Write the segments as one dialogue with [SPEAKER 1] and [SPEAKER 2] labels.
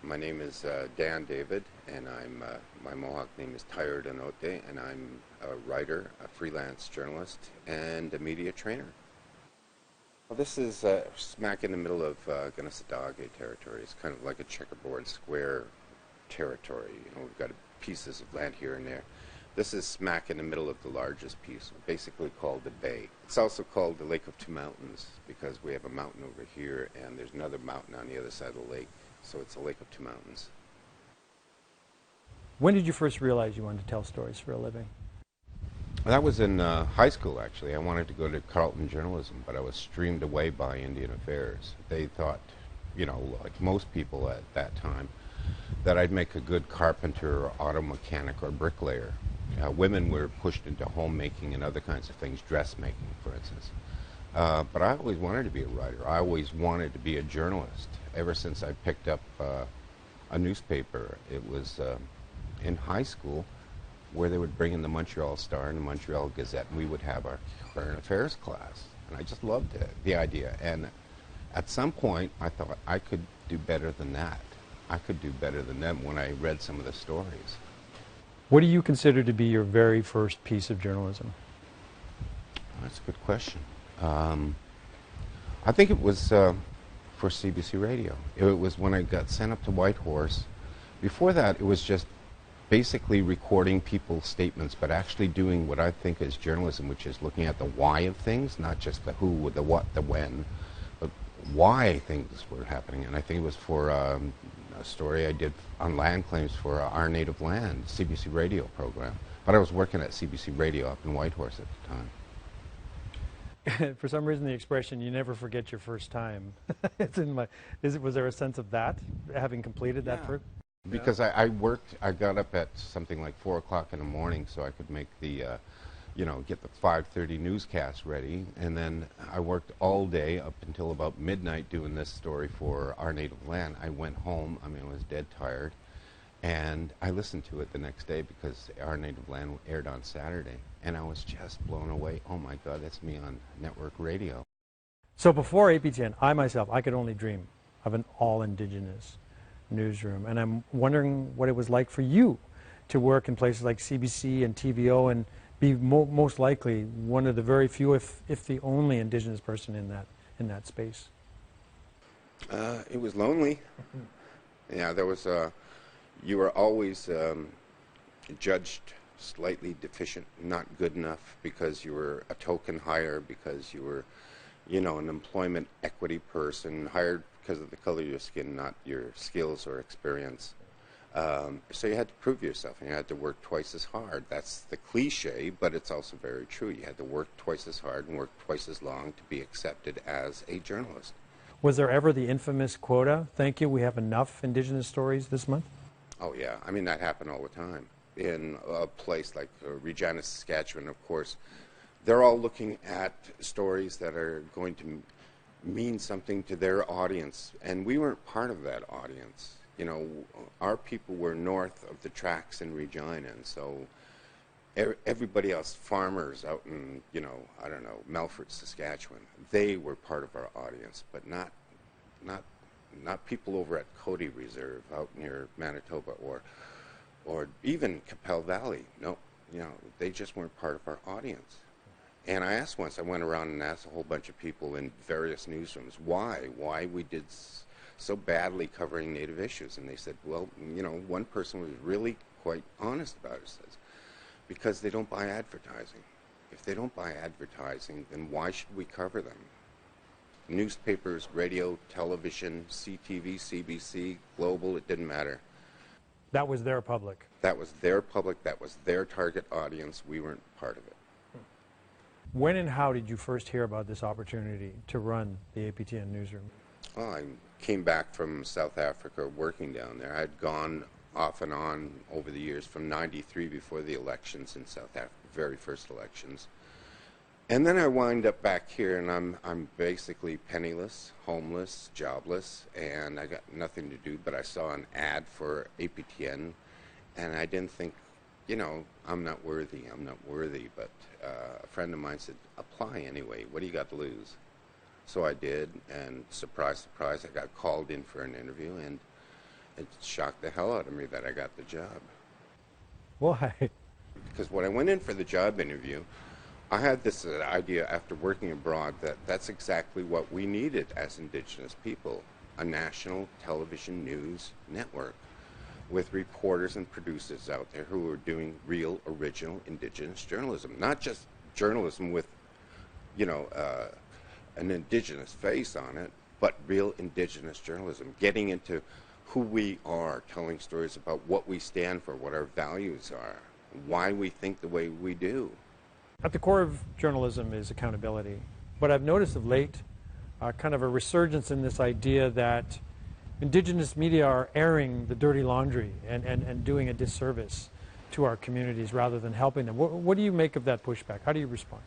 [SPEAKER 1] My name is Dan David, and my Mohawk name is Tired Anote, and I'm a writer, a freelance journalist, and a media trainer. Well, this is smack in the middle of Ganassadage territory. It's kind of like a checkerboard square territory. We've got pieces of land here and there. This is smack in the middle of the largest piece, basically called the Bay. It's also called the Lake of Two Mountains because we have a mountain over here and there's another mountain on the other side of the lake. So it's a lake of two mountains.
[SPEAKER 2] When did you first realize you wanted to tell stories for a living?
[SPEAKER 1] That was in high school, actually. I wanted to go to Carleton journalism, but I was streamed away by Indian Affairs. They thought, like most people at that time, that I'd make a good carpenter or auto mechanic or bricklayer. Women were pushed into homemaking and other kinds of things, dressmaking, for instance. But I always wanted to be a writer. I always wanted to be a journalist. Ever since I picked up a newspaper, it was in high school where they would bring in the Montreal Star and the Montreal Gazette, and we would have our current affairs class. And I just loved it, the idea. And at some point, I thought I could do better than that. I could do better than them when I read some of the stories.
[SPEAKER 2] What do you consider to be your very first piece of journalism?
[SPEAKER 1] That's a good question. I think it was for CBC Radio. It was when I got sent up to Whitehorse. Before that, it was just basically recording people's statements, but actually doing what I think is journalism, which is looking at the why of things, not just the who, the what, the when, but why things were happening. And I think it was for a story I did on land claims for Our Native Land, CBC Radio program. But I was working at CBC Radio up in Whitehorse at the time.
[SPEAKER 2] For some reason, the expression "you never forget your first time." It's in my. Was there a sense of that, having completed that first?
[SPEAKER 1] Because I worked. I got up at something like 4 o'clock in the morning, so I could make the, get the 5:30 newscast ready, and then I worked all day up until about midnight doing this story for Our Native Land. I went home. I was dead tired, and I listened to it the next day because Our Native Land aired on Saturday. And I was just blown away. Oh my God, that's me on network radio.
[SPEAKER 2] So before APTN, I could only dream of an all-Indigenous newsroom. And I'm wondering what it was like for you to work in places like CBC and TVO and be most likely one of the very few, if the only Indigenous person in that space.
[SPEAKER 1] It was lonely. Yeah, there was you were always judged slightly deficient, not good enough because you were a token hire, because you were, an employment equity person, hired because of the color of your skin, not your skills or experience. So you had to prove yourself, and you had to work twice as hard. That's the cliche, but it's also very true. You had to work twice as hard and work twice as long to be accepted as a journalist.
[SPEAKER 2] Was there ever the infamous quota? Thank you, we have enough Indigenous stories this month?
[SPEAKER 1] Oh, yeah. That happened all the time. In a place like Regina, Saskatchewan, of course, they're all looking at stories that are going to mean something to their audience, and we weren't part of that audience. Our people were north of the tracks in Regina, and so everybody else, farmers out in, Melfort, Saskatchewan, they were part of our audience, but not people over at Quota Reserve out near Manitoba or even Capel Valley. No, they just weren't part of our audience. And I asked once, I went around and asked a whole bunch of people in various newsrooms why we did so badly covering Native issues. And they said, well, one person was really quite honest about it. Says, because they don't buy advertising. If they don't buy advertising, then why should we cover them? Newspapers, radio, television, CTV, CBC, Global, it didn't matter.
[SPEAKER 2] That was their public.
[SPEAKER 1] That was their public. That was their target audience. We weren't part of it.
[SPEAKER 2] When and how did you first hear about this opportunity to run the APTN newsroom?
[SPEAKER 1] Well, I came back from South Africa working down there. I'd gone off and on over the years from '93 before the elections in South Africa, very first elections. And then I wind up back here, and I'm basically penniless, homeless, jobless, and I got nothing to do. But I saw an ad for APTN, and I didn't think, I'm not worthy. But a friend of mine said, apply anyway. What do you got to lose? So I did, and surprise, surprise, I got called in for an interview, and It shocked the hell out of me that I got the job.
[SPEAKER 2] Why?
[SPEAKER 1] Because when I went in for the job interview, I had this idea after working abroad that that's exactly what we needed as Indigenous people, a national television news network with reporters and producers out there who are doing real, original Indigenous journalism. Not just journalism with, an Indigenous face on it, but real Indigenous journalism, getting into who we are, telling stories about what we stand for, what our values are, why we think the way we do.
[SPEAKER 2] At the core of journalism is accountability. But I've noticed of late kind of a resurgence in this idea that Indigenous media are airing the dirty laundry and doing a disservice to our communities rather than helping them. What do you make of that pushback? How do you respond?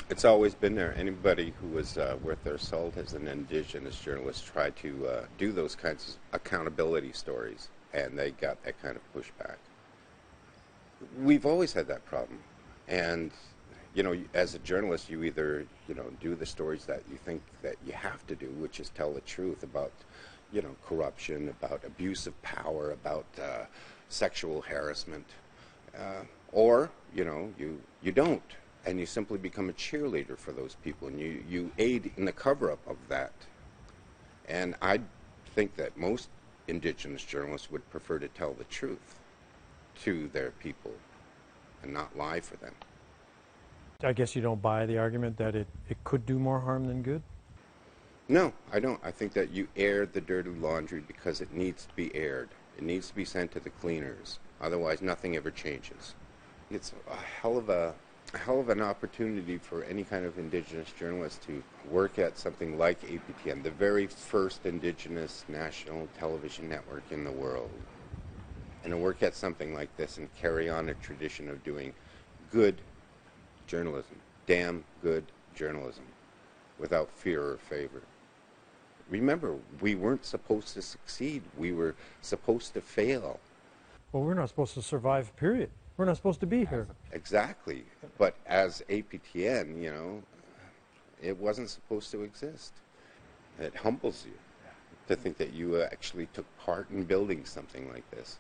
[SPEAKER 1] It's always been there. Anybody who was worth their salt as an Indigenous journalist tried to do those kinds of accountability stories, and they got that kind of pushback. We've always had that problem. And, as a journalist, you either, do the stories that you think that you have to do, which is tell the truth about, corruption, about abuse of power, about sexual harassment, or, you don't. And you simply become a cheerleader for those people, and you aid in the cover-up of that. And I think that most Indigenous journalists would prefer to tell the truth to their people and not lie for them.
[SPEAKER 2] I guess you don't buy the argument that it could do more harm than good?
[SPEAKER 1] No, I don't. I think that you air the dirty laundry because it needs to be aired. It needs to be sent to the cleaners. Otherwise, nothing ever changes. It's a hell of an opportunity for any kind of Indigenous journalist to work at something like APTN, the very first Indigenous national television network in the world, and to work at something like this and carry on a tradition of doing good journalism, damn good journalism, without fear or favor. Remember, we weren't supposed to succeed. We were supposed to fail.
[SPEAKER 2] Well, we're not supposed to survive, period. We're not supposed to be here.
[SPEAKER 1] Exactly. But as APTN, it wasn't supposed to exist. It humbles you to think that you actually took part in building something like this.